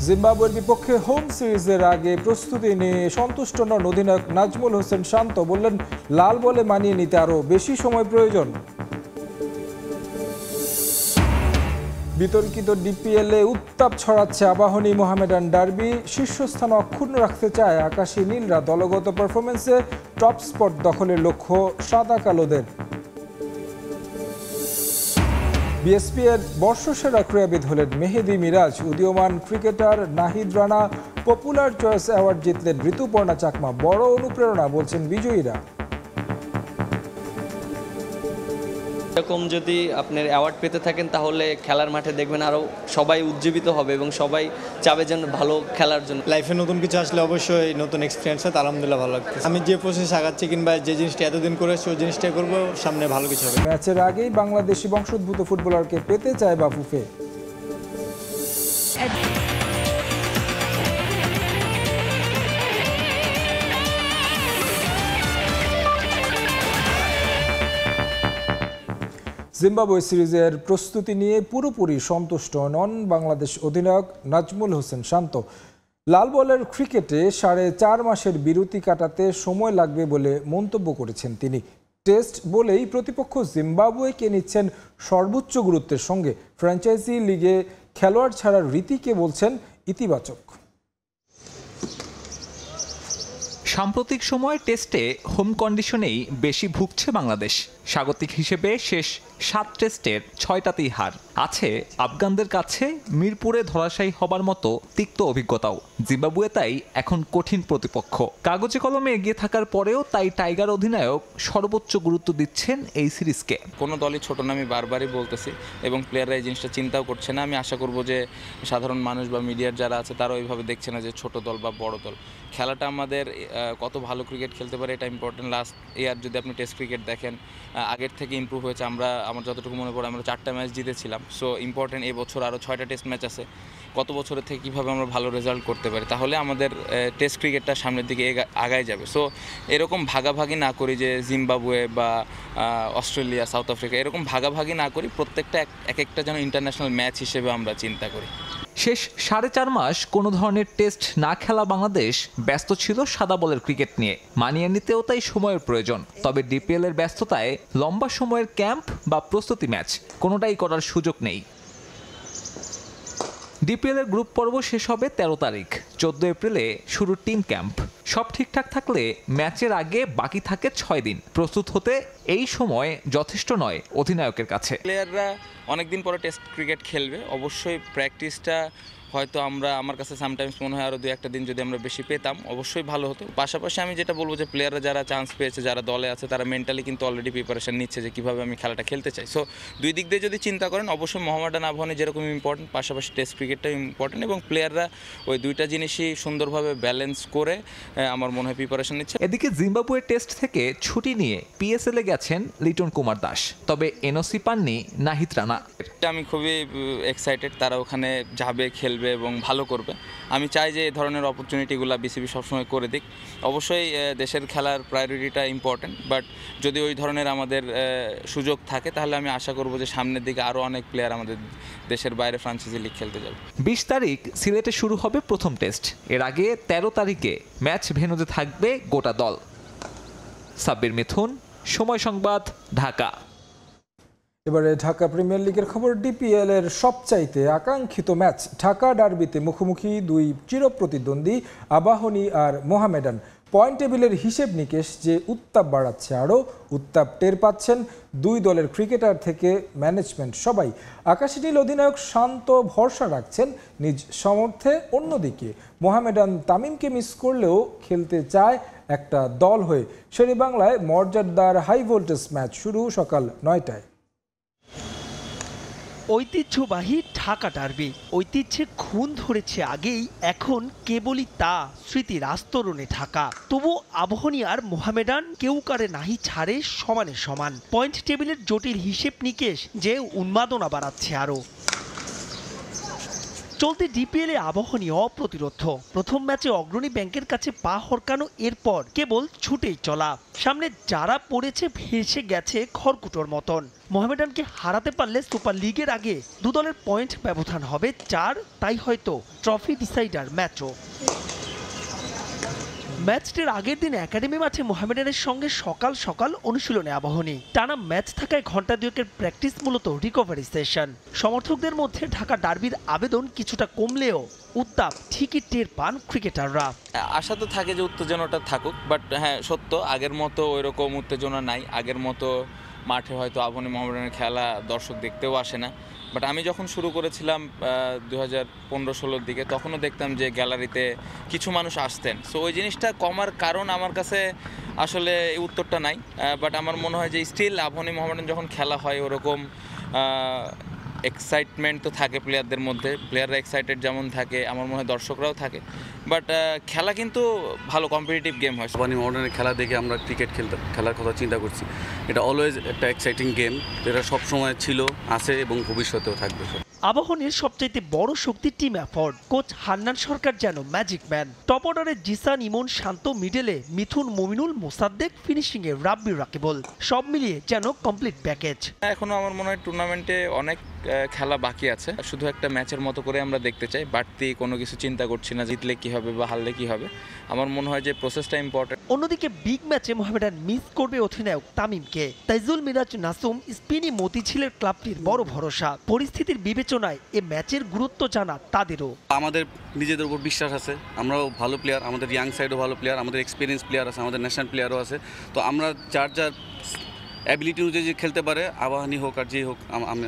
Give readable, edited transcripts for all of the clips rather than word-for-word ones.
জিম্বাবুয়ের বিপক্ষে হোম সিরিজের আগে প্রস্তুতি নিয়ে সন্তুষ্ট নন অধিনায়ক নাজমুল হোসেন শান্ত। বললেন, লাল বলে মানিয়ে নিতে আরও বেশি সময় প্রয়োজন। বিতর্কিত ডিপিএলে উত্তাপ ছড়াচ্ছে আবাহনী মোহামেডান ডার্বি। শীর্ষস্থান অক্ষুণ্ণ রাখতে চায় আকাশী নীলরা। দলগত পারফরমেন্সে টপ স্পট দখলের লক্ষ্য সাদা কালোদের। বিএসপি এর বর্ষসেরা ক্রীড়াবিদ হলেন মেহেদী মিরাজ। উদীয়মান cricketer Nahid Rana popular choice award জিতলেন ঋতুপর্ণা চাকমা। বড় অনুপ্রেরণা বলছেন বিজয়ীরা। এরকম যদি আপনার অ্যাওয়ার্ড পেতে থাকেন তাহলে খেলার মাঠে দেখবেন আরও সবাই উজ্জীবিত হবে এবং সবাই চাবে যেন ভালো খেলার জন্য। লাইফে নতুন কিছু আসলে অবশ্যই নতুন এক্সপিরিয়েন্স হয়, আলহামদুলিল্লাহ ভালো লাগছে। আমি যে প্রসেস আগাচ্ছি কিংবা যে জিনিসটা এতদিন করেছি ওই জিনিসটা করবো, সামনে ভালো কিছু হবে। ম্যাচের আগেই বাংলাদেশি বংশোদ্ভূত ফুটবলারকে পেতে চায় বাফুফে। জিম্বাবুয়ে সিরিজের প্রস্তুতি নিয়ে পুরোপুরি সন্তুষ্ট নন বাংলাদেশ অধিনায়ক নাজমুল হোসেন শান্ত। লাল বলের ক্রিকেটে 4.5 মাসের বিরতি কাটাতে সময় লাগবে বলে মন্তব্য করেছেন তিনি। টেস্ট বলেই প্রতিপক্ষ জিম্বাবুয়েকে নিচ্ছেন সর্বোচ্চ গুরুত্বের সঙ্গে। ফ্র্যাঞ্চাইজি লিগে খেলোয়াড় ছাড়ার রীতিকে বলছেন ইতিবাচক। সাম্প্রতিক সময় টেস্টে হোম কন্ডিশনেই বেশি ভুগছে বাংলাদেশ। স্বাগতিক হিসেবে শেষ 7 টেস্টের 6টাতেই হার। আছে আফগানদের কাছে মিরপুরে ধরাশায়ী হবার মতো তিক্ত অভিজ্ঞতাও। জিম্বাবুয়ে তাই এখন কঠিন প্রতিপক্ষ। কাগজে কলমে এগিয়ে থাকার পরেও তাই টাইগার অধিনায়ক সর্বোচ্চ গুরুত্ব দিচ্ছেন এই সিরিজকে। কোনো দলই ছোট না, আমি বারবারই বলতেছি, এবং প্লেয়াররা এই জিনিসটা চিন্তাও করছে না। আমি আশা করব যে সাধারণ মানুষ বা মিডিয়ার যারা আছে তারা ওইভাবে দেখছে না যে ছোট দল বা বড় দল। খেলাটা আমাদের কত ভালো ক্রিকেট খেলতে পারে এটা ইম্পর্টেন্ট। লাস্ট ইয়ার যদি আপনি টেস্ট ক্রিকেট দেখেন, আগের থেকে ইমপ্রুভ হয়েছে। আমার যতটুকু মনে পড়ে আমরা 4টা ম্যাচ জিতেছিলাম। সো ইম্পর্টেন্ট এবছর আরও 6টা টেস্ট ম্যাচ আছে। গত বছরের থেকে কীভাবে আমরা ভালো রেজাল্ট করতে পারি, তাহলে আমাদের টেস্ট ক্রিকেটটা সামনের দিকে আগায় যাবে। সো এরকম ভাগাভাগি না করি যে জিম্বাবুয়ে বা অস্ট্রেলিয়া, সাউথ আফ্রিকা, এরকম ভাগাভাগি না করি। প্রত্যেকটা এক একটা যেন ইন্টারন্যাশনাল ম্যাচ হিসেবে আমরা চিন্তা করি। শেষ 4.5 মাস কোনো ধরনের টেস্ট না খেলা বাংলাদেশ ব্যস্ত ছিল সাদা বলের ক্রিকেট নিয়ে। মানিয়ে নিতেও তাই সময়ের প্রয়োজন। তবে ডিপিএল এর ব্যস্ততায় লম্বা সময়ের ক্যাম্প বা প্রস্তুতি ম্যাচ কোনোটাই করার সুযোগ নেই। ডিপিএল এর গ্রুপ পর্ব শেষ হবে 13 তারিখ। 14 এপ্রিলে শুরু টিম ক্যাম্প। সব ঠিকঠাক থাকলে ম্যাচের আগে বাকি থাকে 6 দিন। প্রস্তুত হতে এই সময় যথেষ্ট নয় অধিনায়কের কাছে। প্লেয়াররা অনেকদিন পরে টেস্ট ক্রিকেট খেলবে, অবশ্যই প্র্যাকটিসটা হয়তো আমার কাছে সামটাইমস মনে হয় আরও 2-1 দিন যদি আমরা বেশি পেতাম অবশ্যই ভালো হতো। পাশাপাশি আমি যেটা বলবো যে প্লেয়াররা যারা চান্স পেয়েছে, যারা দলে আছে, তারা মেন্টালি কিন্তু অলরেডি প্রিপারেশন নিচ্ছে যে কীভাবে আমি খেলাটা খেলতে চাই। সো দুই দিক দিয়ে যদি চিন্তা করেন, অবশ্যই মোহামেডান আবাহনী যেরকম ইম্পর্টেন্ট, পাশাপাশি টেস্ট ক্রিকেটটাও ইম্পর্টেন্ট, এবং প্লেয়াররা ওই দুইটা জিনিসই সুন্দরভাবে ব্যালেন্স করে আমার মনে হয় প্রিপারেশন নিচ্ছে। এদিকে জিম্বাবুয়ে টেস্ট থেকে ছুটি নিয়ে পিএসএলে গেছেন লিটন কুমার দাস। তবে এনওসি পাননি নাহিদ রানা। আমি খুবই এক্সাইটেড, তারা ওখানে যাবে, খেলবে এবং ভালো করবে। আমি চাই যে এই ধরনের অপরচুনিটিগুলো বিসিবি সবসময় করে দিক। অবশ্যই দেশের খেলার প্রায়োরিটিটা ইম্পর্টেন্ট, বাট যদি ওই ধরনের আমাদের সুযোগ থাকে তাহলে আমি আশা করব যে সামনের দিকে আরও অনেক প্লেয়ার আমাদের দেশের বাইরে ফ্রাঞ্চাইজি লিগ খেলতে যাবে। 20 তারিখ সিলেটে শুরু হবে প্রথম টেস্ট। এর আগে 13 তারিখে ম্যাচ ভেন্যুতে থাকবে গোটা দল। সাব্বির মিথুন, সময় সংবাদ, ঢাকা। এবারে ঢাকা প্রিমিয়ার লিগের খবর। ডিপিএল এর সবচাইতে আকাঙ্ক্ষিত ম্যাচ ঢাকা ডার্বিতে মুখোমুখি দুই চিরপ্রতিদ্বন্দ্বী আবাহনী আর মোহামেডান। পয়েন্ট টেবিলের হিসেব নিকেশ যে উত্তাপ বাড়াচ্ছে, আরও উত্তাপ টের পাচ্ছেন দুই দলের ক্রিকেটার থেকে ম্যানেজমেন্ট সবাই। আকাশী নীল অধিনায়ক শান্ত ভরসা রাখছেন নিজ সামর্থ্যে। অন্যদিকে মোহামেডান তামিমকে মিস করলেও খেলতে চায় একটা দল হয়ে। শেরে বাংলায় মর্যাদার হাই ভোল্টেজ ম্যাচ শুরু সকাল 9টায়। ঐতিহ্যবাহী ঢাকা ডার্বি ঐতিহ্যে খুন ধরেছে আগেই, এখন কেবলই তা স্মৃতির আস্তরণে ঢাকা। তবু আবাহনী আর মোহামেডান কেউ কারে নাহি ছাড়ে সমানে সমান। পয়েন্ট টেবিলের জটিল হিসেব নিকেশ যে উন্মাদনা বাড়াচ্ছে আরও। চলতি ডিপিএলে আবাহনী অপ্রতিরোধ। প্রথম ম্যাচে অগ্রণী ব্যাংকের কাছে পা হরকানো, এরপর কেবল ছুটেই চলা। সামনে যারা পড়েছে ভেসে গেছে খড়কুটোর মতন। মোহামেডানকে হারাতে পারলে সুপার লিগের আগে দু দলের পয়েন্ট ব্যবধান হবে 4, তাই হয়তো ট্রফি ডিসাইডার ম্যাচও। ম্যাচটির আগের দিন একাডেমি মাঠে মোহামেডানের সঙ্গে সকাল সকাল অনুশীলনে আবাহনী। টানা ম্যাচ থাকায় ঘন্টা দুয়েকের প্র্যাকটিস মূলত রিকভারি সেশন। সমর্থকদের মধ্যে ঢাকা ডার্বির আবেদন কিছুটা কমলেও উত্তাপ ঠিকই টের পান ক্রিকেটাররা। আশা তো থাকে যে উত্তেজনাটা থাকুক, বাট হ্যাঁ সত্য আগের মতো ওইরকম উত্তেজনা নাই। আগের মতো মাঠে হয়তো আবাহনী মোহামেডানের খেলা দর্শক দেখতেও আসে না। বাট আমি যখন শুরু করেছিলাম 2015-16 দিকে, তখনও দেখতাম যে গ্যালারিতে কিছু মানুষ আসতেন। সো ওই জিনিসটা কমার কারণ আমার কাছে আসলে এই উত্তরটা নাই। বাট আমার মনে হয় যে স্টিল আবাহনী মোহামেডান যখন খেলা হয় ওরকম এক্সাইটমেন্ট তো থাকে প্লেয়ারদের মধ্যে। প্লেয়াররা এক্সাইটেড যেমন থাকে, আমার মনে হয় দর্শকরাও থাকে। বাট খেলা কিন্তু ভালো কম্পিটিটিভ গেম হয়। আবাহনী মোহামেডানের খেলা দেখে আমরা ক্রিকেট খেলার কথা চিন্তা করছি। এটা অলওয়েজ একটা এক্সাইটিং গেম, এটা সবসময় ছিল, আছে এবং ভবিষ্যতেও থাকবে। আবাহনীর সবচাইতে বড় শক্তি টিম এফোর্ট। কোচ হান্নান সরকার যেন ম্যাজিক ম্যান। টপ অর্ডারে জিসান, ইমন, শান্ত, মিডলে মিথুন, মমিনুল, মোসাদ্দেক, ফিনিশিংয়ে রাব্বি, রাকিবুল, সব মিলিয়ে যেন কমপ্লিট প্যাকেজ। এখনো আমার মনে হয় টুর্নামেন্টে অনেক খেলা বাকি আছে। শুধু একটা ম্যাচের মতো করে আমরা দেখতে চাই, বাড়তি কোনো কিছু চিন্তা করছি না জিতলে কি হবে বা হারলে কি হবে। আমার মনে হয় যে প্রসেসটা ইম্পর্টেন্ট। অন্যদিকে বিগ ম্যাচে মোহামেডান মিস করবে অধিনায়ক তামিমকে। তাইজুল, মিরাজ, নাসুম, স্পিনি মতিঝিলের ক্লাবটির বড় ভরসা। পরিস্থিতির বিবেচনায় এ ম্যাচের গুরুত্ব জানা তাদেরও। আমাদের নিজেদের উপর বিশ্বাস আছে, আমরাও ভালো প্লেয়ার, আমাদের ইয়াং সাইডও ভালো প্লেয়ার, আমাদের এক্সপিরিয়েন্স প্লেয়ার আছে, আমাদের ন্যাশনাল প্লেয়ারও আছে। তো আমরা যার অ্যাবিলিটি অনুযায়ী যে খেলতে পারে, আবাহনী হোক আর যেই হোক,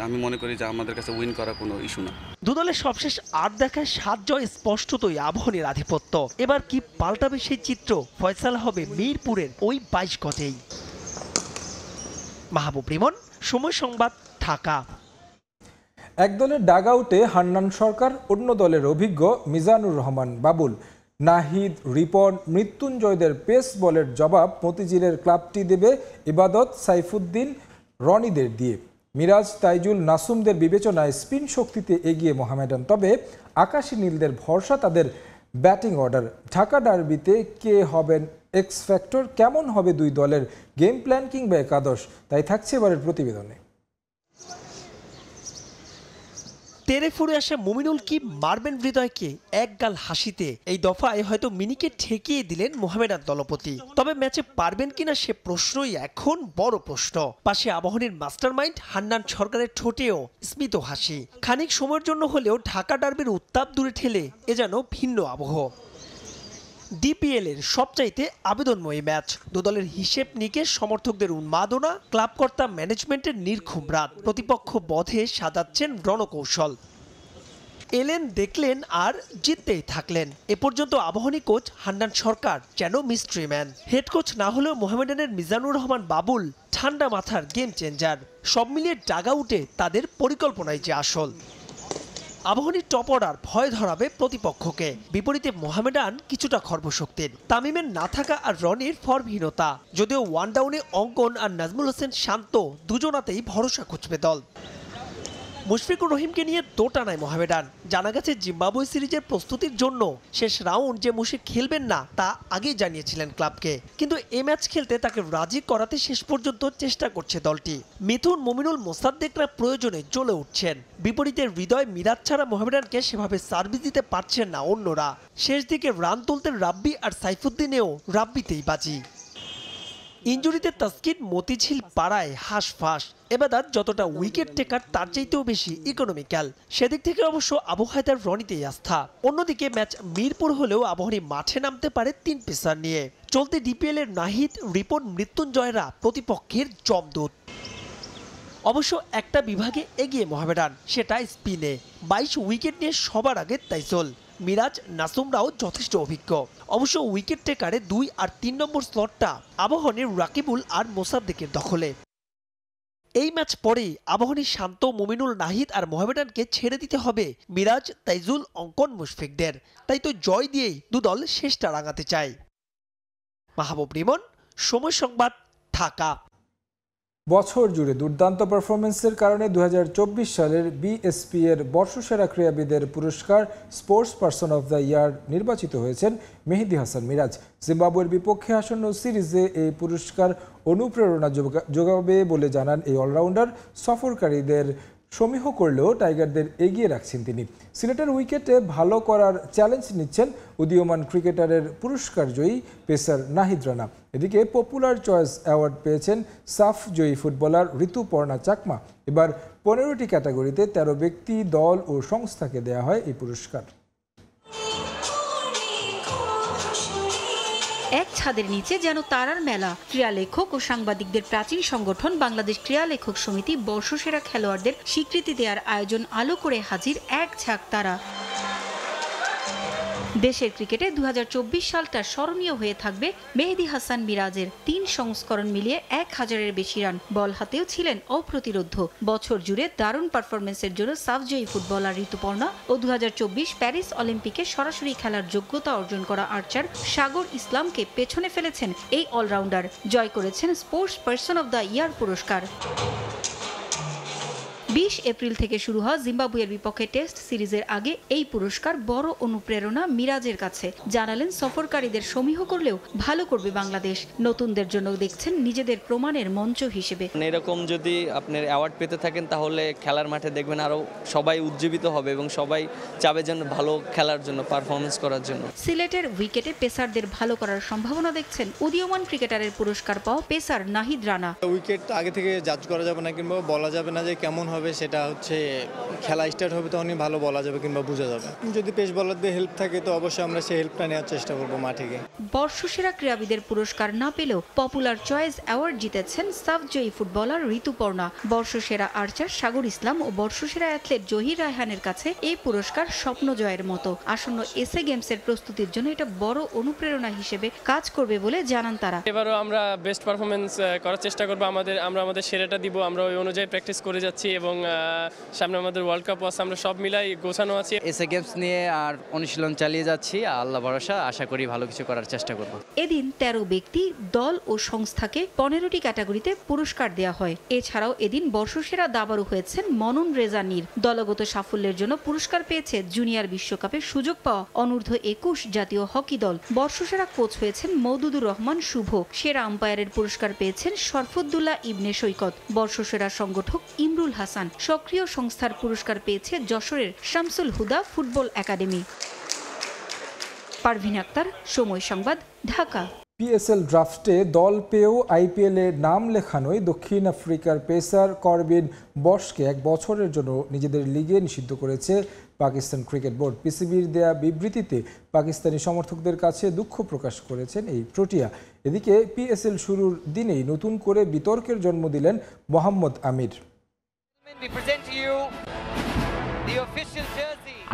আমি মনে করি যে আমাদের কাছে উইন করা কোনো ইস্যু না। দুদলের সবশেষ 8 দেখায় 7 জয় স্পষ্টতই আবাহনীর আধিপত্য। এবার কি পাল্টাবে সেই চিত্র? ফয়সালা হবে মিরপুরের ওই 22 গজেই। মাহবুব রিমন, সময় সংবাদ, ঢাকা। এক দলের ডাগআউটে হান্নান সরকার, অন্য দলের অভিজ্ঞ মিজানুর রহমান বাবুল। নাহিদ, রিপন, মৃত্যুঞ্জয়দের পেস বলের জবাব মতিঝিলের ক্লাবটি দেবে ইবাদত, সাইফুদ্দিন, রনিদের দিয়ে। মিরাজ, তাইজুল, নাসুমদের বিবেচনায় স্পিন শক্তিতে এগিয়ে মোহামেডান। তবে আকাশী নীলদের ভরসা তাদের ব্যাটিং অর্ডার। ঢাকা ডার্বিতে কে হবেন এক্স ফ্যাক্টর, কেমন হবে দুই দলের গেম প্ল্যান কিংবা একাদশ, তাই থাকছে এবারের প্রতিবেদনে। তেরে ফুরে আসা মুমিনুল কি মারবেন হৃদয়কে এক গাল হাসিতে? এই দফায় হয়তো মিনিকে ঠেকিয়ে দিলেন মোহামেডান দলপতি। তবে ম্যাচে পারবেন কিনা সে প্রশ্নই এখন বড় প্রশ্ন। পাশে আবাহনীর মাস্টারমাইন্ড হান্নান সরকারের ঠোঁটেও স্মিত হাসি। খানিক সময়ের জন্য হলেও ঢাকা ডার্বির উত্তাপ দূরে ঠেলে এ যেন ভিন্ন আবহ। ডিপিএল এর সবচাইতে আবেদনময়ী ম্যাচ। দুদলের হিসেব নিকেশ, সমর্থকদের উন্মাদনা, ক্লাবকর্তা ম্যানেজমেন্টের নির্ঘুম রাত। প্রতিপক্ষ বধে সাজাচ্ছেন রণকৌশল। এলেন, দেখলেন আর জিততেই থাকলেন। এ পর্যন্ত আবাহনী কোচ হান্নান সরকার যেন মিস্ট্রি ম্যান। হেড কোচ না হলেও মোহামেডানের মিজানুর রহমান বাবুল ঠান্ডা মাথার গেম চেঞ্জার। সব মিলিয়ে ডাগআউটে তাদের পরিকল্পনাই যে আসল। আবাহনীর টপ অর্ডার ভয় ধরাবে প্রতিপক্ষকে। বিপরীতে মোহামেডান কিছুটা খর্বশক্তির। তামিমের না থাকা আর রনির ফর্মহীনতা। যদিও ওয়ান ডাউনে অঙ্কন আর নাজমুল হোসেন শান্ত দুজনাতেই ভরসা খুঁজবে দল। মুশফিকুর রহিমকে নিয়ে দোটানায় মোহামেডান। জানা গেছে জিম্বাবুয়ে সিরিজের প্রস্তুতির জন্য শেষ রাউন্ড যে মুশফিক খেলবেন না তা আগেই জানিয়েছিলেন ক্লাবকে, কিন্তু এই ম্যাচ খেলতে তাকে রাজি করাতে শেষ পর্যন্ত চেষ্টা করছে দলটি। মিথুন, মমিনুল, মোসাদ্দেকরা প্রয়োজনে জ্বলে উঠছেন। বিপরীতে হৃদয়, মিরাজ ছাড়া মোহামেডানকে সেভাবে সার্ভিস দিতে পারছেন না অন্যরা। শেষ দিকে রান তুলতেন রাব্বি আর সাইফুদ্দিনেও রাব্বিতেই বাজি। ইনজুরিতে তাসকিন, মতিঝিল পাড়ায় হাঁসফাঁস। এবাদার যতটা উইকেট টেকার তার চাইতেও বেশি ইকোনমিক্যাল। সেদিক থেকে অবশ্য আবু হায়দার রনিতেই আস্থা। অন্যদিকে ম্যাচ মিরপুর হলেও আবাহনী মাঠে নামতে পারে 3 পেসার নিয়ে। চলতি ডিপিএল এর নাহিদ, রিপন, মৃত্যুঞ্জয়রা প্রতিপক্ষের জমদূত। অবশ্য একটা বিভাগে এগিয়ে মোহামেডান, সেটা স্পিনে। 22 উইকেট নিয়ে সবার আগে তাইজুল, মিরাজ, নাসুমরাও যথেষ্ট অভিজ্ঞ। অবশ্য উইকেট টেকারে 2 আর 3 নম্বর স্লটটা আবাহনীর রাকিবুল আর মোসাদ্দেকের দখলে। এই ম্যাচ পরেই আবাহনী শান্ত, মমিনুল, নাহিদ আর মোহামেডানকে ছেড়ে দিতে হবে মিরাজ, তাইজুল, অঙ্কন, মুশফিকদের। তাই তো জয় দিয়েই দুদল শেষটা রাঙাতে চায়। মাহবুব রিমন, সময় সংবাদ, ঢাকা। বছর জুড়ে দুর্দান্ত পারফরমেন্সের কারণে 2024 সালের বিএসপি এর বর্ষসেরা ক্রীড়াবিদের পুরস্কার sports person of the year নির্বাচিত হয়েছেন মেহেদী হাসান মিরাজ। জিম্বাবুয়ের বিপক্ষে আসন্ন সিরিজে এই পুরস্কার অনুপ্রেরণা যোগাবে বলে জানান এই অলরাউন্ডার। সফরকারীদের সমীহ করলেও টাইগারদের এগিয়ে রাখছেন তিনি। সিলেটের উইকেটে ভালো করার চ্যালেঞ্জ নিচ্ছেন উদীয়মান ক্রিকেটারের পুরস্কার জয়ী পেসার নাহিদ রানা। এদিকে পপুলার চয়েস অ্যাওয়ার্ড পেয়েছেন সাফ জয়ী ফুটবলার ঋতুপর্ণা চাকমা। এবার 15টি ক্যাটাগরিতে 13 ব্যক্তি, দল ও সংস্থাকে দেয়া হয় এই পুরস্কার। এক ছাদের নিচে যেন তারার মেলা। ক্রীড়া লেখক ও সাংবাদিকদের প্রাচীন সংগঠন বাংলাদেশ ক্রীড়া লেখক সমিতি বর্ষসেরা খেলোয়াড়দের স্বীকৃতি দেওয়ার আয়োজন আলো করে হাজির এক ঝাঁক তারা। দেশের ক্রিকেটে 2024 সালটা স্মরণীয় হয়ে থাকবে মেহেদী হাসান মিরাজের। 3 সংস্করণ মিলিয়ে 1000-এর বেশি রান, বল হাতেও ছিলেন অপ্রতিরোধ্য। বছর জুড়ে দারুণ পারফরমেন্সের জন্য সাফজয়ী ফুটবলার ঋতুপর্ণা ও 2024 প্যারিস অলিম্পিকে সরাসরি খেলার যোগ্যতা অর্জন করা আর্চার সাগর ইসলামকে পেছনে ফেলেছেন এই অলরাউন্ডার। জয় করেছেন sports person of the year পুরস্কার। 20 এপ্রিল থেকে শুরু হওয়া জিম্বাবুয়ের বিপক্ষে টেস্ট সিরিজের আগে এই পুরস্কার বড় অনুপ্রেরণা মিরাজের কাছে। জানালেন সফরকারীদের সমীহ করলেও ভালো করবে বাংলাদেশ। নতুনদের জন্য দেখছেন নিজেদের প্রমাণের মঞ্চ হিসেবে। এরকম যদি আপনার অ্যাওয়ার্ড পেতে থাকেন তাহলে খেলার মাঠে দেখবেন আরও সবাই উজ্জীবিত হবে এবং সবাই চাবে যেন ভালো খেলার জন্য, পারফরমেন্স করার জন্য। সিলেটের উইকেটে পেসারদের ভালো করার সম্ভাবনা দেখছেন উদীয়মান ক্রিকেটারের পুরস্কার পাওয়া পেসার নাহিদ রানা। উইকেট আগে থেকে জাজ করা যাবে না কিংবা বলা যাবে না যে কেমন হবে, সেটা হচ্ছে খেলা স্টার্ট হবে তখনই ভালো বলা যাবে কিংবা বোঝা যাবে। যদি পেস বলারদের হেল্প থাকে তো অবশ্যই আমরা সেই হেল্পটা নেওয়ার চেষ্টা করবো মাঠে গিয়ে। বর্ষসেরা ক্রীড়াবিদের পুরস্কার না পেলেও পপুলার চয়েস অ্যাওয়ার্ড জিতেছেন সাফজয়ী ফুটবলার ঋতুপর্ণা। বর্ষসেরা আর্চার সাগর ইসলাম ও বর্ষসেরা অ্যাথলেট জহির রায়হানের কাছে এই পুরস্কার স্বপ্ন জয়ের মতো। আসন্ন এসএ গেমসের প্রস্তুতির জন্য এটা বড় অনুপ্রেরণা হিসেবে কাজ করবে বলে জানান তারা। এবারও আমরা বেস্ট পারফরমেন্স করার চেষ্টা করবো। আমরা আমাদের সেরাটা দিব। আমরা ওই অনুযায়ী প্র্যাকটিস করে যাচ্ছি এবং সামনে আমাদের ওয়ার্ল্ড কাপ আছে, আমরা সব মিলাই গোছানো আছি। এসএ গেমস নিয়ে আর অনুশীলন চালিয়ে যাচ্ছি। আল্লাহ ভরসা, আশা করি ভালো কিছু করার চেষ্টা করব। এদিন 13 ব্যক্তি, দল ও সংস্থাকে 15টি ক্যাটাগরিতে পুরস্কার দেওয়া হয়। এছাড়াও এদিন বর্ষসেরা দাবারু হয়েছেন মনন রেজা নীর। দলগত সাফল্যের জন্য পুরস্কার পেয়েছে জুনিয়র বিশ্বকাপে সুযোগ পাওয়া অনূর্ধ্ব 21 জাতীয় হকি দল। বর্ষসেরা কোচ হয়েছেন মওদুদুর রহমান শুভ। সেরা আম্পায়ারের পুরস্কার পেয়েছেন শরফুদ্দুল্লাহ ইবনে সৈকত। বর্ষসেরা সংগঠক ইমরুল হাসান। সক্রিয় সংস্থার পুরস্কার পেয়েছে যশোরের শামসুল হুদা ফুটবল একাডেমি। পারভিন আক্তার, সময় সংবাদ, ঢাকা। পিএসএল ড্রাফটে দল পেয়েও আইপিএলে নাম লেখানোয় দক্ষিণ আফ্রিকার পেসার করবিন বশকে 1 বছরের জন্য নিজেদের লিগে নিষিদ্ধ করেছে পাকিস্তান ক্রিকেট বোর্ড। পিসিবির দেয়া বিবৃতিতে পাকিস্তানি সমর্থকদের কাছে দুঃখ প্রকাশ করেছেন এই প্রোটিয়া। এদিকে পিএসএল শুরুর দিনেই নতুন করে বিতর্কের জন্ম দিলেন মোহাম্মদ আমির।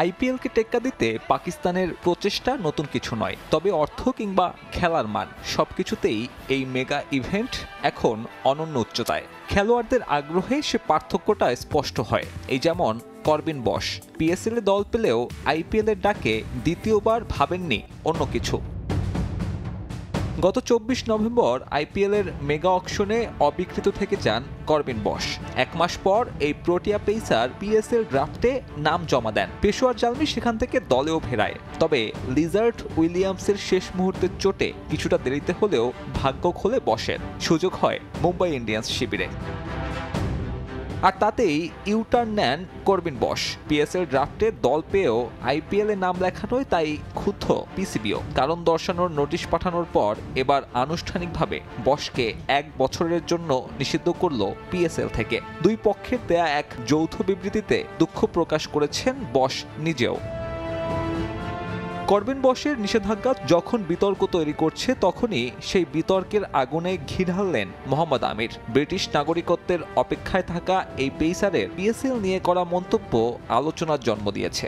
আইপিএলকে টেক্কা দিতে পাকিস্তানের প্রচেষ্টা নতুন কিছু নয়, তবে অর্থ কিংবা খেলার মান সবকিছুতেই এই মেগা ইভেন্ট এখন অনন্য উচ্চতায়। খেলোয়াড়দের আগ্রহে সে পার্থক্যটা স্পষ্ট হয়। এই যেমন করবিন বশ পিএসএল এ দল পেলেও আইপিএল এর ডাকে দ্বিতীয়বার ভাবেননি অন্য কিছু। গত 24 নভেম্বর আইপিএল এর মেগা অকশনে অবিকৃত থেকে যান করবিন বশ। 1 মাস পর এই প্রোটিয়া পেসার পিএসএল ড্রাফটে নাম জমা দেন। পেশোয়ার জালমি সেখান থেকে দলেও ফেরায়। তবে লিজার্ড উইলিয়ামসের শেষ মুহূর্তের চোটে কিছুটা দেরিতে হলেও ভাগ্য খোলে বশের। সুযোগ হয় মুম্বাই ইন্ডিয়ান্স শিবিরে। আর তাতেই ইউটার্ন নেন করবিন বশ। পিএসএল ড্রাফটে দল পেয়েও আইপিএল এ নাম লেখানোয় তাই ক্ষুব্ধ পিসিবিও। কারণ দর্শানোর নোটিশ পাঠানোর পর এবার আনুষ্ঠানিকভাবে বশকে 1 বছরের জন্য নিষিদ্ধ করল পিএসএল থেকে। দুই পক্ষের দেয়া এক যৌথ বিবৃতিতে দুঃখ প্রকাশ করেছেন বশ নিজেও। করবিন বশের নিষেধাজ্ঞা যখন বিতর্ক তৈরি করছে তখনই সেই বিতর্কের আগুনে ঘি ঢাললেন মোহাম্মদ আমির। ব্রিটিশ নাগরিকত্বের অপেক্ষায় থাকা এই পেসারের পিএসএল নিয়ে করা মন্তব্য আলোচনার জন্ম দিয়েছে।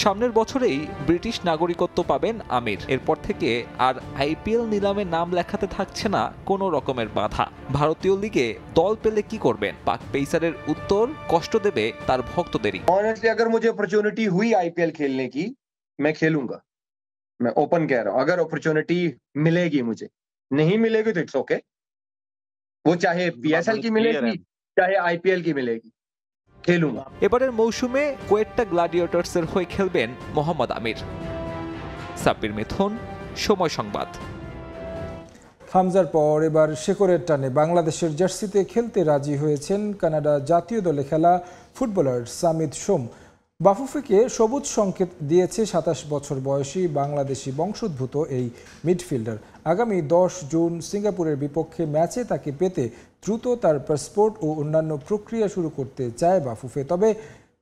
সামনের বছরেই ব্রিটিশ নাগরিকত্ব পাবেন আমির। এরপর থেকে আর আইপিএল নিলামে নাম লেখাতে থাকছে না কোনো রকমের বাধা। ভারতীয় লিগে দল পেলে কি করবেন? পাক পেসারের উত্তর কষ্ট দেবে তার ভক্তদেরই। ऑनेस्टली अगर मुझे अपॉर्चुनिटी हुई आईपीएल खेलने की, मैं खेलूंगा। मैं ओपन कह रहा हूं, अगर अपॉर्चुनिटी मिलेगी, मुझे नहीं मिलेगी तो इट्स ओके। वो चाहे PSL की मिलेगी चाहे IPL की मिलेगी, खेलूंगा। এবারের মৌসুমে কোয়েটা গ্ল্যাডিয়েটর্সের হয়ে খেলবেন মোহাম্মদ আমির। সাব্বির মিথুন, সময় সংবাদ। হামজার পর এবার শেকরের টানে বাংলাদেশের জার্সিতে খেলতে রাজি হয়েছেন কানাডা জাতীয় দলে খেলা ফুটবলার সামিত সোম। বাফুফেকে সবুজ সংকেত দিয়েছে 27 বছর বয়সী বাংলাদেশি বংশোদ্ভূত এই মিডফিল্ডার। আগামী 10 জুন সিঙ্গাপুরের বিপক্ষে ম্যাচে তাকে পেতে দ্রুত তার পাসপোর্ট ও অন্যান্য প্রক্রিয়া শুরু করতে চায় বাফুফে। তবে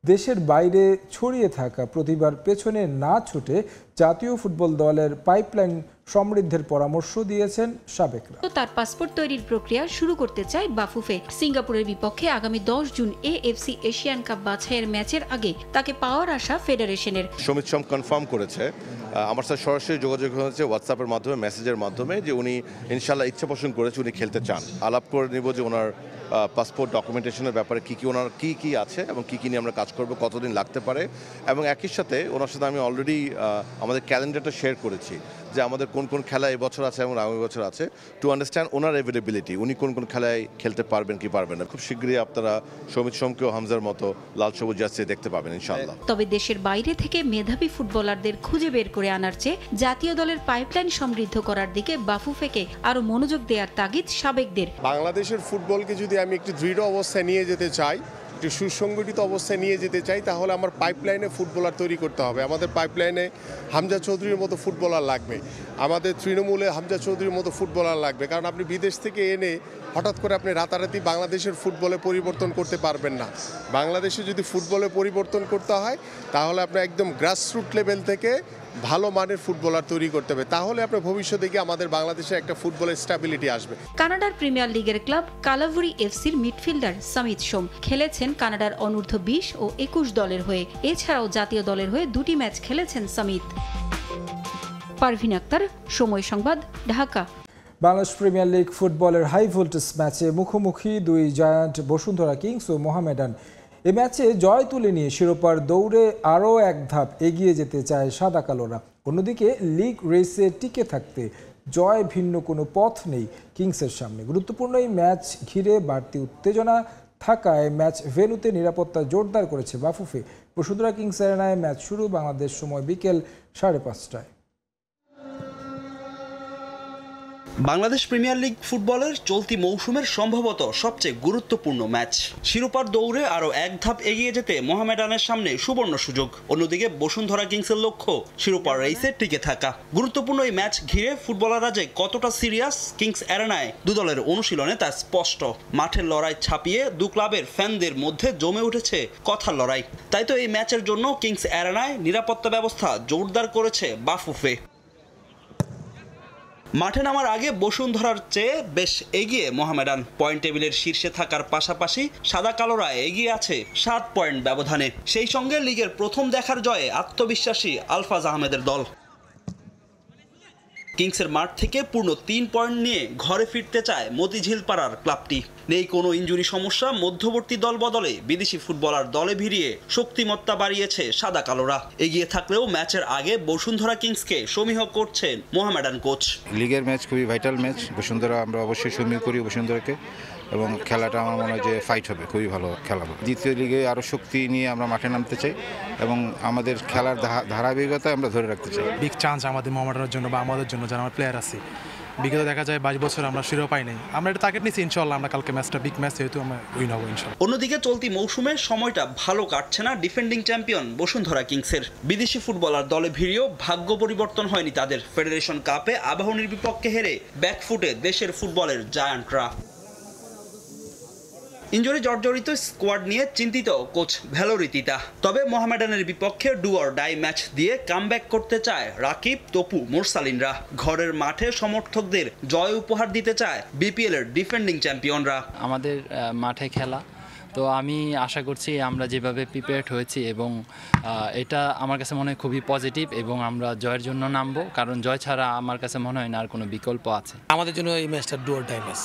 দেশের বাইরে ছড়িয়ে থাকা প্রতিভার পেছনে না ছুটে জাতীয় ফুটবল দলের পাইপলাইন সমৃদ্ধির পরামর্শ দিয়েছেন সাবেকরা। তার পাসপোর্ট তৈরির প্রক্রিয়া শুরু করতে চায় বাফুফে। সিঙ্গাপুরের বিপক্ষে আগামী 10 জুন AFC এশিয়ান কাপ বাছাইয়ের ম্যাচের আগে তাকে পাওয়ার আশা ফেডারেশনের। সমিত সোম কনফার্ম করেছে, আমার সাথে সরাসরি যোগাযোগ হয়েছে হোয়াটসঅ্যাপের মাধ্যমে, মেসেজের মাধ্যমে, যে উনি ইনশাল্লাহ ইচ্ছা পোষণ করেছে, উনি খেলতে চান। আলাপ করে নিব যে ওনার পাসপোর্ট ডকুমেন্টেশনের ব্যাপারে ওনার কী আছে এবং কী নিয়ে আমরা কাজ করবো, কতদিন লাগতে পারে। এবং একই সাথে ওনার সাথে আমি অলরেডি আমাদের ক্যালেন্ডারটা শেয়ার করেছি যে আমাদের কোন কোন খেলা এবছর আছে এবং আগামী বছর আছে, টু আন্ডারস্ট্যান্ড ওনার অ্যাভেলেবিলিটি, উনি কোন কোন খেলায় খেলতে পারবেন কি পারবেন না। খুব শীঘ্রই আপনারা সমিত সোমকেও হামজার মতো লাল সবুজ জার্সি দেখতে পাবেন ইনশাআল্লাহ। তবে দেশের বাইরে থেকে মেধাবী ফুটবলারদের খুঁজে বের করে আনার চেয়ে জাতীয় দলের পাইপলাইন সমৃদ্ধ করার দিকে বাফুফেকে আরো মনোযোগ দেওয়ার তাগিদ সাবেকদের। বাংলাদেশের ফুটবলকে যদি আমি একটু দৃঢ় অবস্থায় নিয়ে যেতে চাই, একটু সুসংগঠিত অবস্থায় নিয়ে যেতে চাই, তাহলে আমার পাইপলাইনে ফুটবলার তৈরি করতে হবে। আমাদের পাইপলাইনে হামজা চৌধুরীর মতো ফুটবলার লাগবে, আমাদের তৃণমূলে হামজা চৌধুরীর মতো ফুটবলার লাগবে। কারণ আপনি বিদেশ থেকে এনে হঠাৎ করে আপনি রাতারাতি বাংলাদেশের ফুটবলে পরিবর্তন করতে পারবেন না। বাংলাদেশে যদি ফুটবলে পরিবর্তন করতে হয় তাহলে আপনার একদম গ্রাসরুট লেভেল থেকে ভালো মানের ফুটবলার তৈরি করতে হবে, তাহলে আপনার ভবিষ্যতে গিয়ে আমাদের বাংলাদেশে একটা ফুটবলের স্ট্যাবিলিটি আসবে। কানাডার প্রিমিয়ার লিগের ক্লাব কালাভুরি এফসির মিডফিল্ডার সামিত সোম খেলেছেন কানাডার অনূর্ধ্ব 20 ও 21 দলের হয়ে। এছাড়াও জাতীয় দলের হয়ে 2টি ম্যাচ খেলেছেন সামিত। পারভিন আক্তার, সময় সংবাদ, ঢাকা। বাংলাদেশ প্রিমিয়ার লিগ ফুটবলের হাই ভোল্টেজ ম্যাচে মুখোমুখি দুই জায়ান্ট বসুন্ধরা কিংস ও মোহামেডান। এ ম্যাচে জয় তুলে নিয়ে শিরোপার দৌড়ে আরও এক ধাপ এগিয়ে যেতে চায় সাদা কালোরা। অন্যদিকে লিগ রেসে টিকে থাকতে জয় ভিন্ন কোনো পথ নেই কিংসের সামনে। গুরুত্বপূর্ণ এই ম্যাচ ঘিরে বাড়তি উত্তেজনা থাকায় ম্যাচ ভেন্যুতে নিরাপত্তা জোরদার করেছে বাফুফে। বসুন্ধরা কিংস অ্যারেনায় ম্যাচ শুরু বাংলাদেশ সময় বিকেল 5:30টায়। বাংলাদেশ প্রিমিয়ার লিগ ফুটবলের চলতি মৌসুমের সম্ভবত সবচেয়ে গুরুত্বপূর্ণ ম্যাচ। শিরোপার দৌড়ে আরও এক ধাপ এগিয়ে যেতে মোহামেডানের সামনে সুবর্ণ সুযোগ। অন্যদিকে বসুন্ধরা কিংসের লক্ষ্য শিরোপার রেসে টিকে থাকা। গুরুত্বপূর্ণ এই ম্যাচ ঘিরে ফুটবলাররা যে কতটা সিরিয়াস কিংস অ্যারেনায় দু দলের অনুশীলনে তা স্পষ্ট। মাঠের লড়াই ছাপিয়ে দু ক্লাবের ফ্যানদের মধ্যে জমে উঠেছে কথার লড়াই। তাই তো এই ম্যাচের জন্য কিংস অ্যারেনায় নিরাপত্তা ব্যবস্থা জোরদার করেছে বাফুফে। মাঠে নামার আগে বসুন্ধরার চেয়ে বেশ এগিয়ে মোহামেডান। পয়েন্ট টেবিলের শীর্ষে থাকার পাশাপাশি সাদা কালোরা এগিয়ে আছে 7 পয়েন্ট ব্যবধানে। সেই সঙ্গে লিগের প্রথম দেখার জয়ে আত্মবিশ্বাসী আলফাজ আহমেদের দল। কিংসের মাঠ থেকে পূর্ণ 3 পয়েন্ট নিয়ে ঘরে ফিরতে চায় মতিঝিল পাড়ার ক্লাবটি। নেই কোনো ইনজুরি সমস্যা, মধ্যবর্তী দল বদলে বিদেশি ফুটবলার দলে ভিড়িয়ে শক্তিমত্তা বাড়িয়েছে সাদা কালোরা। এগিয়ে থাকলেও ম্যাচের আগে বসুন্ধরা কিংসকে সমীহ করছেন মোহামেডান কোচ। লিগের ম্যাচ খুবই ভাইটাল ম্যাচ। বসুন্ধরা আমরা অবশ্যই সমীহ করি বসুন্ধরাকে, এবং খেলাটা আমার মনে হয় যে ফাইট হবে, খুবই ভালো খেলা হবে। দ্বিতীয় লিগে আরও শক্তি নিয়ে আমরা মাঠে নামতে চাই এবং আমাদের খেলার ধারাবাহিকতা আমরা ধরে রাখতে চাই। বিগ চান্স আমাদের মোহামেডানের জন্য বা আমাদের জন্য যারা আমার প্লেয়ার আছে। বিগত দেখা যায় 22 বছর আমরা শিরোপাই নেই। আমরা এটা টার্গেট নিচ্ছি ইনশাআল্লাহ, আমরা কালকে ম্যাচটা বিগ ম্যাচ, যেহেতু আমরা উইন হবো ইনশাআল্লাহ। অন্যদিকে চলতি মৌসুমে সময়টা ভালো কাটছে না ডিফেন্ডিং চ্যাম্পিয়ন বসুন্ধরা কিংসের। বিদেশি ফুটবলার দলে ভিড়িয়েও ভাগ্য পরিবর্তন হয়নি তাদের। ফেডারেশন কাপে আবাহনীর বিপক্ষে হেরে ব্যাকফুটে দেশের ফুটবলের জায়ান্টরা। ইনজুরি জর্জরিত স্কোয়াড নিয়ে চিন্তিত কোচ ভ্যালোরিতিতা। তবে মোহামেডানের বিপক্ষে ডু অর ডাই ম্যাচ দিয়ে কামব্যাক করতে চায় রাকিব, তপু, মোরসালিনরা। ঘরের মাঠে সমর্থকদের জয় উপহার দিতে চায় বিপিএল এর ডিফেন্ডিং চ্যাম্পিয়নরা। আমাদের মাঠে খেলা, তো আমি আশা করছি আমরা যেভাবে প্রিপেয়ার্ড হয়েছি এবং এটা আমার কাছে মনে হয় খুবই পজিটিভ এবং আমরা জয়ের জন্য নামবো, কারণ জয় ছাড়া আমার কাছে মনে হয় না আর কোনো বিকল্প আছে। আমাদের জন্য এই ম্যাচটা ডু অর ডাই ম্যাচ।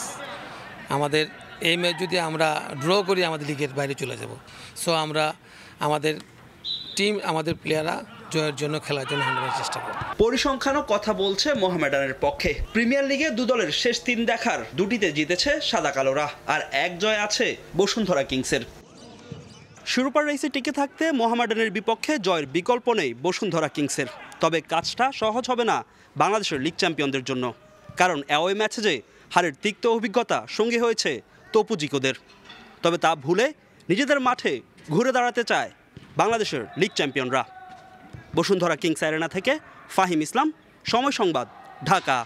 আমাদের এই ম্যাচ যদি আমরা ড্র করি আমাদের লিগের বাইরে চলে যাব। সো আমরা আমাদের টিম, আমাদের প্লেয়াররা জয়ের জন্য খেলার জন্য 100% চেষ্টা করব। পরিসংখ্যানও কথা বলছে মোহামেডানের পক্ষে। প্রিমিয়ার লিগে দু দলের শেষ 3 দেখার দুটিতে জিতেছে সাদা কালোরা, আর এক জয় আছে বসুন্ধরা কিংসের। শিরোপার রেসে টিকে থাকতে মোহামেডানের বিপক্ষে জয়ের বিকল্প নেই বসুন্ধরা কিংসের। তবে কাজটা সহজ হবে না বাংলাদেশের লিগ চ্যাম্পিয়নদের জন্য, কারণ অ্যাওয়ে ম্যাচে যে হারের তিক্ত অভিজ্ঞতা সঙ্গী হয়েছে তপুজিকোদের। তবে তা ভুলে নিজেদের মাঠে ঘুরে দাঁড়াতে চায় বাংলাদেশের লিগ চ্যাম্পিয়নরা। বসুন্ধরা কিংস অ্যারেনা থেকে ফাহিম ইসলাম, সময় সংবাদ, ঢাকা।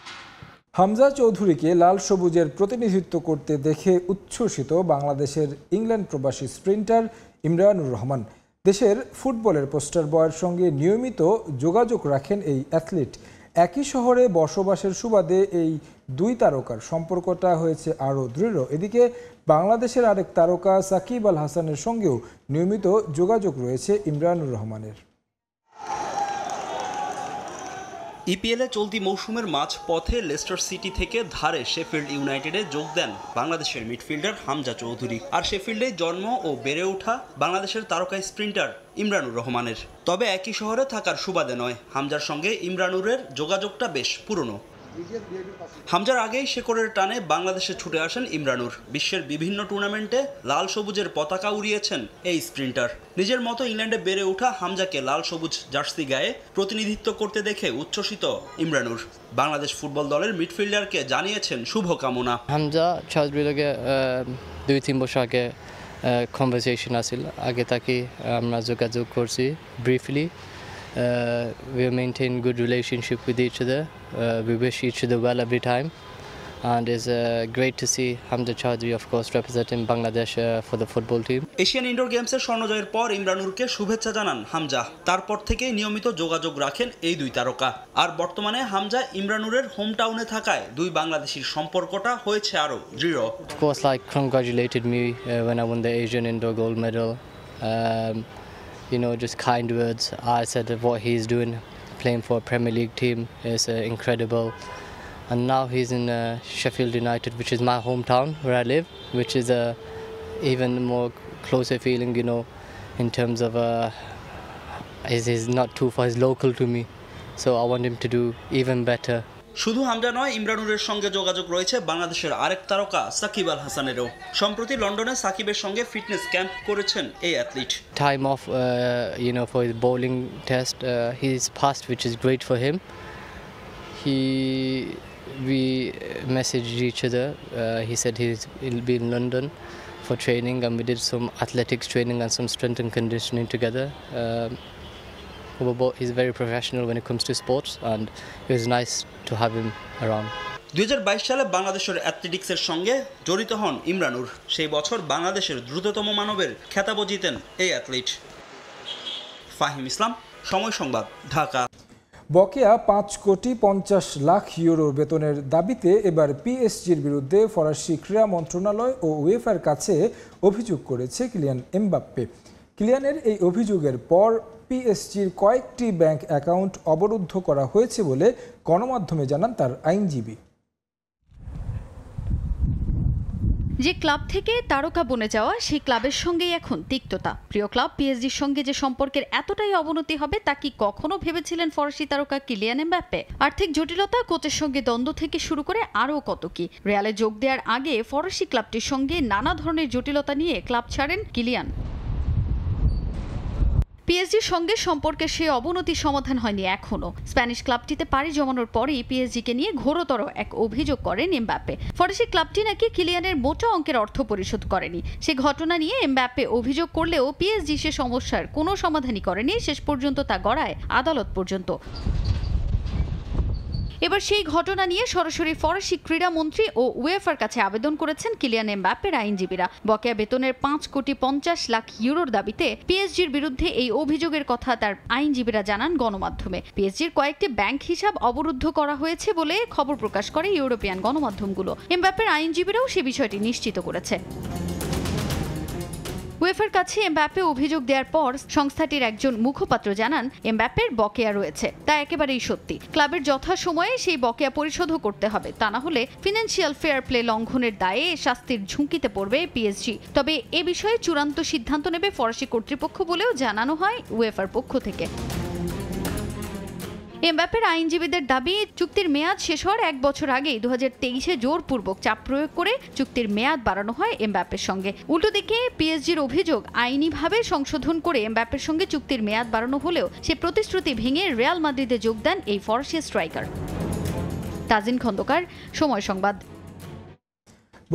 হামজা চৌধুরীকে লাল সবুজের প্রতিনিধিত্ব করতে দেখে উচ্ছ্বসিত বাংলাদেশের ইংল্যান্ড প্রবাসী স্প্রিন্টার ইমরানুর রহমান। দেশের ফুটবলের পোস্টার বয়ের সঙ্গে নিয়মিত যোগাযোগ রাখেন এই অ্যাথলিট। একই শহরে বসবাসের সুবাদে এই দুই তারকার সম্পর্কটা হয়েছে আরও দৃঢ়। এদিকে বাংলাদেশের আরেক তারকা সাকিব আল হাসানের সঙ্গেও নিয়মিত যোগাযোগ রয়েছে ইমরানুর রহমানের। ইপিএলে চলতি মৌসুমের মাঝ পথে লেস্টার সিটি থেকে ধারে শেফিল্ড ইউনাইটেডে যোগ দেন বাংলাদেশের মিডফিল্ডার হামজা চৌধুরী। আর শেফিল্ডে জন্ম ও বেড়ে ওঠা বাংলাদেশের তারকা স্প্রিন্টার ইমরানুর রহমানের। তবে একই শহরে থাকার সুবাদে নয়, হামজার সঙ্গে ইমরানুরের যোগাযোগটা বেশ পুরনো। হামজার আগেই শেকড়ের টানে বাংলাদেশে ছুটে আসেন ইমরানুর। বিশ্বের বিভিন্ন টুর্নামেন্টে লাল সবুজের পতাকা উড়িয়েছেন এই স্প্রিন্টার। নিজের মতো ইংল্যান্ডে বেড়ে ওঠা হামজাকে লাল সবুজ জার্সি গায়ে প্রতিনিধিত্ব করতে দেখে উচ্ছ্বসিত ইমরানুর। বাংলাদেশ ফুটবল দলের মিডফিল্ডারকে জানিয়েছেন শুভকামনা। হামজা চৌধুরীর লগে 2-3 বছর আগে কনভারসেশন আছিল, আগে তাকে আমরা যোগাযোগ করছি briefly. We maintain good relationship with each other. We wish each other well every time, and it's great to see Hamza Chaudhry, of course, representing Bangladesh for the football team. Asian indoor গেমসের স্বর্ণজয়ের পর ইমরানুরকে শুভেচ্ছা জানান হামজা। তারপর থেকে নিয়মিত যোগাযোগ রাখেন এই দুই তারকা। আর বর্তমানে হামজা ইমরানুরের হোম টাউনে থাকায় দুই বাংলাদেশির সম্পর্কটা হয়েছে আরো দৃঢ়। Of course, like congratulated me when I won the Asian indoor gold medal. You know, just kind words. I said that what he's doing, playing for a Premier League team, is incredible. And now he's in Sheffield United, which is my hometown where I live, which is a even more closer feeling, you know, in terms of he's not too far, he's local to me. So I want him to do even better. শুধু হামজা নয়, ইমরানুরের সঙ্গে যোগাযোগ রয়েছে বাংলাদেশের আরেক তারকা সাকিব আল হাসানেরও। সম্প্রতি লন্ডনে সাকিবের সঙ্গে ফিটনেস ক্যাম্প করেছেন এই athlete. Time off, you know, for his bowling test, he's passed, which is great for him. We messaged each other. He said he'll be in London for training, and we did some athletics training and some strength and conditioning together. He's very professional when it comes to sports, and it was nice to have him around. 2022 সালে বাংলাদেশের অ্যাথলেটিক্সের সঙ্গে জড়িত হন ইমরানুর। সেই বছর বাংলাদেশের দ্রুততম মানবের খেতাবও জিতেন এই অ্যাথলিট। ফাহিম ইসলাম, সময় সংবাদ, ঢাকা। বকেয়া 5,50,00,000 ইউরো বেতনের দাবিতে এবার পিএসজির বিরুদ্ধে ফরাসি ক্রীড়া মন্ত্রণালয় ও উয়েফার কাছে অভিযোগ করেছে কিলিয়ান এমবাপ্পে। কিলিয়ানের এই অভিযোগের পর পিএসজির কয়েকটি ব্যাংক অ্যাকাউন্ট অবরুদ্ধ করা হয়েছে বলে গণমাধ্যমে জানান তার আইনজীবী। যে ক্লাব থেকে তারকা বনে যাওয়া সেই ক্লাবের সঙ্গেই এখন তিক্ততা। প্রিয় ক্লাব পিএসজির সঙ্গে যে সম্পর্কের এতটাই অবনতি হবে তা কি কখনো ভেবেছিলেন ফরাসি তারকা কিলিয়ান এমবাপ্পে? আর্থিক জটিলতা, কোচের সঙ্গে দ্বন্দ্ব থেকে শুরু করে আরও কত কি। রিয়ালে যোগ দেওয়ার আগে ফরাসি ক্লাবটির সঙ্গে নানা ধরনের জটিলতা নিয়ে ক্লাব ছাড়েন কিলিয়ান। পিএসজির সঙ্গে সম্পর্কের সেই অবনতির সমাধান হয়নি এখনো। স্প্যানিশ ক্লাবটিতে পাড়ি জমানোর পরেই পিএসজিকে নিয়ে ঘোরতর এক অভিযোগ করেন এমবাপ্পে। ফরাসি ক্লাবটি নাকি কিলিয়ানের মোটা অঙ্কের অর্থ পরিশোধ করেনি। সে ঘটনা নিয়ে এমবাপ্পে অভিযোগ করলেও পিএসজি সে সমস্যার কোনো সমাধানই করেনি। শেষ পর্যন্ত তা গড়ায় আদালত পর্যন্ত। এবার সেই ঘটনা নিয়ে সরাসরি ফরাসি ক্রীড়ামন্ত্রী ও উয়েফার কাছে আবেদন করেছেন কিলিয়ান এমবাপ্পের আইনজীবীরা। বকেয়া বেতনের 5,50,00,000 ইউরোর দাবিতে পিএসজির বিরুদ্ধে এই অভিযোগের কথা তার আইনজীবীরা জানান গণমাধ্যমে। পিএসজির কয়েকটি ব্যাংক হিসাব অবরুদ্ধ করা হয়েছে বলে খবর প্রকাশ করে ইউরোপিয়ান গণমাধ্যমগুলো। এমবাপ্পের আইনজীবীরাও সে বিষয়টি নিশ্চিত করেছে। উয়েফার কাছে এমবাপ্পে অভিযোগ দেওয়ার পর সংস্থাটির একজন মুখপাত্র জানান এমবাপ্পের বকেয়া রয়েছে, তা একেবারেই সত্যি। ক্লাবের যথাসময়ে সেই বকেয়া পরিশোধ করতে হবে, তা না হলে ফিনান্সিয়াল ফেয়ার প্লে লঙ্ঘনের দায়ে শাস্তির ঝুঁকিতে পড়বে পিএসজি। তবে এ বিষয়ে চূড়ান্ত সিদ্ধান্ত নেবে ফরাসি কর্তৃপক্ষ বলেও জানানো হয় উয়েফার পক্ষ থেকে। এমবাপ্পের আইনজীবীদের দাবি চুক্তির মেয়াদ শেষ হওয়ার 1 বছর আগেই 2023-এ জোরপূর্বক চাপ প্রয়োগ করে চুক্তির মেয়াদ বাড়ানো হয় এমবাপ্পের সঙ্গে। উল্টো দিকে পিএসজির অভিযোগ আইনিভাবে সংশোধন করে এমবাপ্পের সঙ্গে চুক্তির মেয়াদ বাড়ানো হলেও সে প্রতিশ্রুতি ভেঙে রিয়াল মাদ্রিদে যোগ দেন এই ফরাসি স্ট্রাইকার। তাজিন খন্দকার, সময় সংবাদ।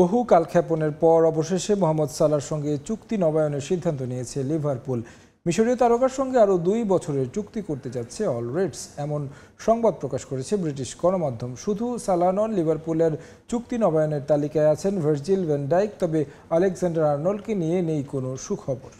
বহু কালক্ষেপণের পর অবশেষে মোহাম্মদ সালাহর সঙ্গে চুক্তি নবায়নের সিদ্ধান্ত নিয়েছে লিভারপুল। মিশরীয় তারকার সঙ্গে আরও 2 বছরের চুক্তি করতে যাচ্ছে অল রেডস, এমন সংবাদ প্রকাশ করেছে ব্রিটিশ গণমাধ্যম। শুধু সালাহ নন, লিভারপুলের চুক্তি নবায়নের তালিকায় আছেন ভার্জিল ভ্যান ডাইক, তবে আলেকজান্ডার আর্নল্ডকে নিয়ে নেই কোনো সুখবর।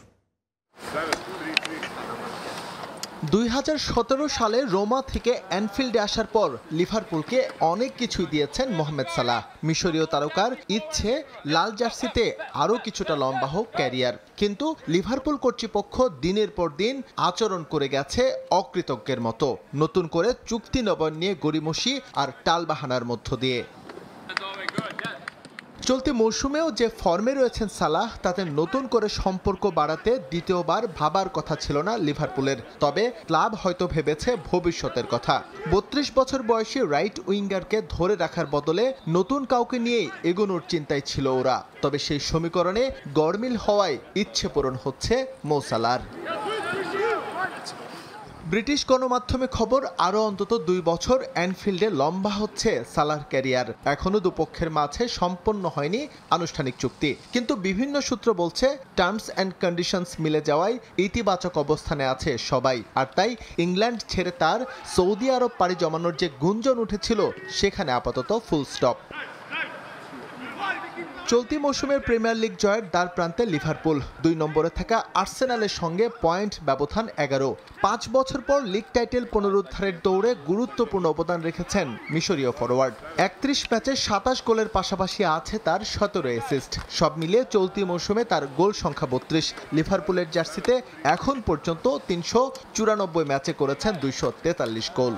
2017 সালে রোমা থেকে অ্যানফিল্ডে আসার পর লিভারপুলকে অনেক কিছুই দিয়েছেন মোহাম্মদ সালাহ। মিশরীয় তারকার ইচ্ছে লাল জার্সিতে আরও কিছুটা লম্বা হোক ক্যারিয়ার, কিন্তু লিভারপুল কর্তৃপক্ষ দিনের পর দিন আচরণ করে গেছে অকৃতজ্ঞের মতো, নতুন করে চুক্তি নবায়ন নিয়ে গড়িমসি আর টালবাহানার মধ্য দিয়ে। চলতি মৌসুমেও যে ফর্মে রয়েছেন সালাহ, তাতে নতুন করে সম্পর্ক বাড়াতে দ্বিতীয়বার ভাবার কথা ছিল না লিভারপুলের। তবে ক্লাব হয়তো ভেবেছে ভবিষ্যতের কথা। 32 বছর বয়সী রাইট উইঙ্গারকে ধরে রাখার বদলে নতুন কাউকে নিয়েই এগোনোর চিন্তায় ছিল ওরা। তবে সেই সমীকরণে গড়মিল হওয়ায় ইচ্ছে পূরণ হচ্ছে মো সালাহর। ব্রিটিশ গণমাধ্যমে খবর, আরও অন্তত 2 বছর অ্যানফিল্ডে লম্বা হচ্ছে সালাহর ক্যারিয়ার। এখনও দুপক্ষের মাঝে সম্পন্ন হয়নি আনুষ্ঠানিক চুক্তি, কিন্তু বিভিন্ন সূত্র বলছে টার্মস অ্যান্ড কন্ডিশনস মিলে যাওয়ায় ইতিবাচক অবস্থানে আছে সবাই। আর তাই ইংল্যান্ড ছেড়ে তার সৌদি আরব পাড়ি জমানোর যে গুঞ্জন উঠেছিল, সেখানে আপাতত ফুল স্টপ। চলতি মৌসুমের প্রিমিয়ার লিগ জয়ের দ্বার প্রান্তে লিভারপুল। 2 নম্বরে থাকা আর্সেনালের সঙ্গে পয়েন্ট ব্যবধান 11। 5 বছর পর লিগ টাইটেল পুনরুদ্ধারের দৌড়ে গুরুত্বপূর্ণ অবদান রেখেছেন মিশরীয় ফরোয়ার্ড। 31 ম্যাচে 27 গোলের পাশাপাশি আছে তার 17 অ্যাসিস্ট। সব মিলিয়ে চলতি মৌসুমে তার গোল সংখ্যা 32। লিভারপুলের জার্সিতে এখন পর্যন্ত 394 ম্যাচে করেছেন 243 গোল।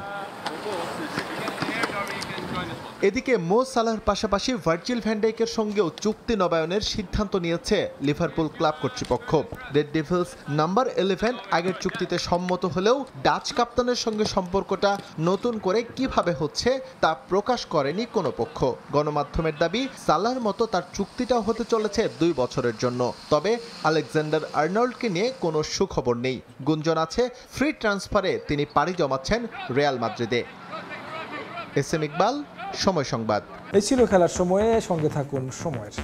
এদিকে মো সালাহর পাশাপাশি ভার্জিল ভ্যান ডাইকের সঙ্গেও চুক্তি নবায়নের সিদ্ধান্ত নিয়েছে লিভারপুল ক্লাব কর্তৃপক্ষ। রেড ডেভিলস নাম্বার 11 আগের চুক্তিতে সম্মত হলেও ডাচ কাপ্তানের সঙ্গে সম্পর্কটা নতুন করে কিভাবে হচ্ছে তা প্রকাশ করেনি কোনো পক্ষ। গণমাধ্যমের দাবি, সালাহর মতো তার চুক্তিটাও হতে চলেছে 2 বছরের জন্য। তবে আলেকজান্ডার আর্নল্ডকে নিয়ে কোনো সুখবর নেই। গুঞ্জন আছে ফ্রি ট্রান্সফারে তিনি পাড়ি জমাচ্ছেন রিয়াল মাদ্রিদে। এস এম ইকবাল, সময় সংবাদ। এই ছিল খেলার সময়ে, সঙ্গে থাকুন সময়ের।